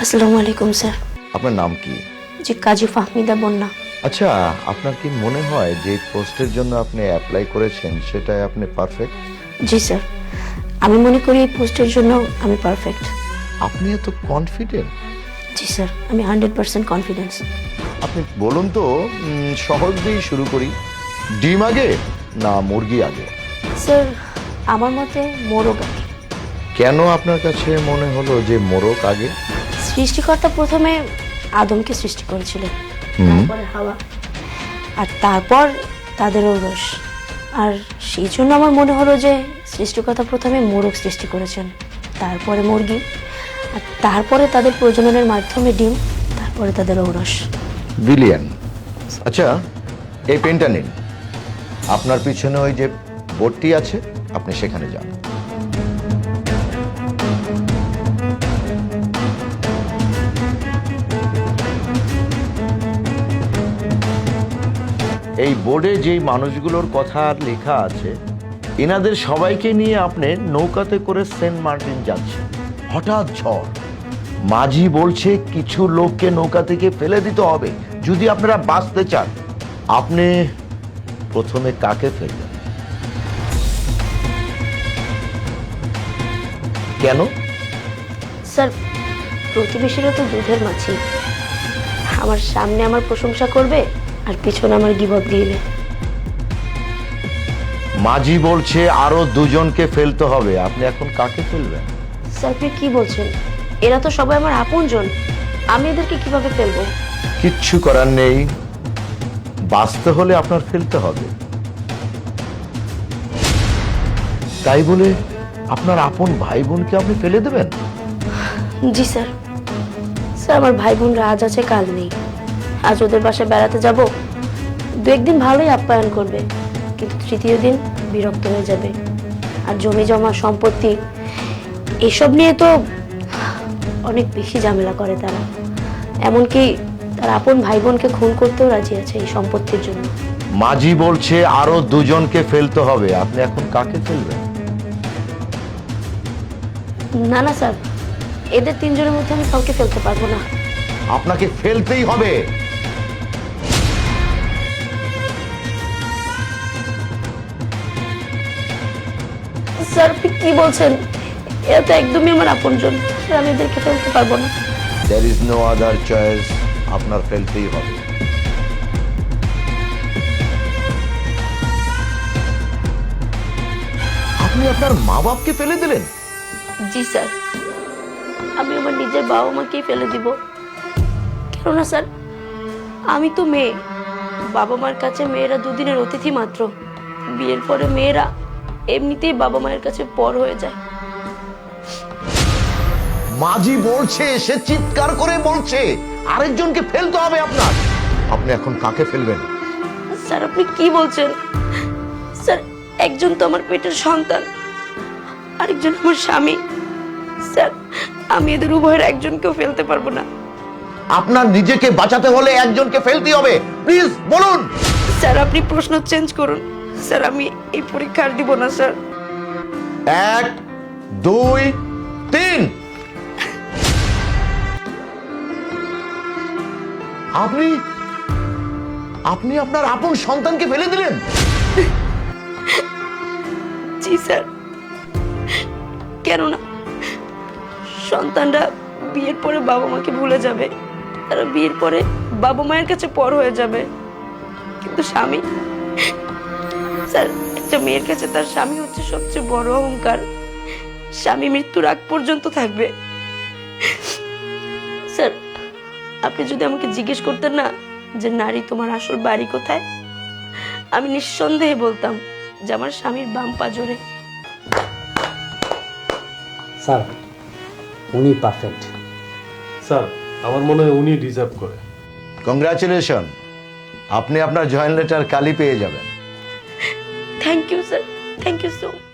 আসসালামু আলাইকুম স্যার। আপনার নাম কি? জি, কাজী ফাহমিদা বন্যা। আচ্ছা, আপনার কি মনে হয় যে পোস্টের জন্য আপনি অ্যাপ্লাই করেছেন সেটাই আপনি পারফেক্ট? জি স্যার, আমি মনে করি এই পোস্টের জন্য আমি পারফেক্ট। আপনি এত কনফিডেন্ট? জি স্যার, আমি 100% কনফিডেন্স। আপনি বলুন তো, সহজ দিয়ে শুরু করি, ডিম আগে না মুরগি আগে? স্যার, আমার মতে মোরগ আগে। কেন আপনার কাছে মনে হলো যে মোরগ আগে? সৃষ্টিকর্তা প্রথমে আদমকে সৃষ্টি করেছিলেন, তারপরে হাওয়া, আর তারপর তাদের ঔরস। আর সেই জন্য আমার মনে হলো যে সৃষ্টিকর্তা প্রথমে মোরগ সৃষ্টি করেছেন, তারপরে মুরগি, আর তারপরে তাদের প্রজননের মাধ্যমে ডিম, তারপরে তাদের ঔরস। ব্রিলিয়ান্ট। আচ্ছা, এই পেনটা নিন, আপনার পিছনে ওই যে বোর্ডটি আছে আপনি সেখানে যান। এই বোর্ডে যেই মানুষগুলোর কথা লেখা আছে এনাদের সবাইকে নিয়ে আপনি নৌকাতে করে সেন্ট মার্টিন যাচ্ছেন। হঠাৎ ঝড়, মাঝি বলছে কিছু লোককে নৌকা থেকে ফেলে দিতে হবে যদি আপনারা বাঁচতে চান। আপনি প্রথমে কাকে ফেলবেন? কেন? স্যার, প্রতিবেশীরা তো দুধের মাছি। আমার সামনে আমার প্রশংসা করবে আর পিছনে আমার গিবত দিবে। মাঝি বলছে আরো দুজনকে ফেলতে হবে, আপনি এখন কাকে ফেলবেন? স্যার, আপনি কি বলছেন? এরা তো সবাই আমার আপনজন, আমি এদেরকে কিভাবে ফেলবো? কিচ্ছু করার নেই, বাঁচতে হলে আপনার ফেলতে হবে। তাই বলে আপনার আপন ভাই বোনকে আপনি ফেলে দেবেন? জি স্যার। স্যার, আমার ভাই বোনরা আজ আছে কাল নেই। আজ ওদের বাসায় বেড়াতে যাব, দু একদিন ভালোই আপ্যায়ন করবে, কিন্তু তৃতীয় দিন বিরক্ত হয়ে যাবে। আর জমি জমা সম্পত্তি এসব নিয়ে তো অনেক বেশি ঝামেলা করে তারা। এমনকি তার আপন ভাই বোনকে খুন করতেও রাজি আছে এই সম্পত্তির জন্য। মাঝি বলছে আরো দুজনকে ফেলতে হবে, আপনি এখন কাকে ফেলবেন? না না স্যার, এদের তিনজনের মধ্যে আমি কাউকে ফেলতে পারবো না। আপনাকে ফেলতেই হবে। স্যার, আপনি কি বলছেন? এরা তো একদমই আমার আপনজন, স্যার আমি এদেরকে ফেলতে পারবো না। There is no other choice, আপনার ফেলতেই হবে। আপনি আপনার মা বাপকে ফেলে দিলেন? জি স্যার, আমি আমার নিজের বাবা মাকেই ফেলে দিব। কেননা স্যার, আমি তো মেয়ে, বাবা মার কাছে মেয়েরা দুদিনের অতিথি মাত্র। বিয়ের পরে মেয়েরা এমনিতেই বাবা মায়ের কাছে পর হয়ে যায়। মাঝি বলছে, সে চিৎকার করে বলছে আরেকজনকে ফেলতে হবে আপনার। আপনি এখন কাকে ফেলবেন? স্যার, আপনি কি বলছেন? স্যার, একজন তো আমার পেটের সন্তান, আরেকজন আমার স্বামী। স্যার, আমি এদের উভয়ের একজনকেও ফেলতে পারবো না। আপনার নিজেকে বাঁচাতে হলে একজনকে ফেলতেই হবে, প্লিজ বলুন। স্যার, আপনি প্রশ্ন চেঞ্জ করুন। স্যার, আমি এই পরীক্ষা আর দিব না স্যার। 1 2 3। আপনি আপনি আপনার আপন সন্তানকে ফেলে দিলেন? জি স্যার, কেননা সন্তানরা বিয়ের পরে বাবা মাকে ভুলে যাবে, তারা বিয়ের পরে বাবা মায়ের কাছে পর হয়ে যাবে। কিন্তু স্বামী, স্যার, একটা মেয়ের কাছে তার স্বামী হচ্ছে সবচেয়ে বড় অহংকার। স্বামী মৃত্যুর আগ পর্যন্ত থাকবে। স্যার, আপনি যদি আমাকে জিজ্ঞেস করতেন না যে নারী তোমার আসল বাড়ি কোথায়, আমি নিঃসন্দেহে বলতাম যে আমার স্বামীর বাম পাজরে। স্যার, উনি পারফেক্ট। স্যার, আমার মনে হয় উনি ডিজার্ভ করে। কংগ্রাচুলেশন, আপনি আপনার জয়েন্ট লেটার কালই পেয়ে যাবেন। Thank you sir, thank you so much.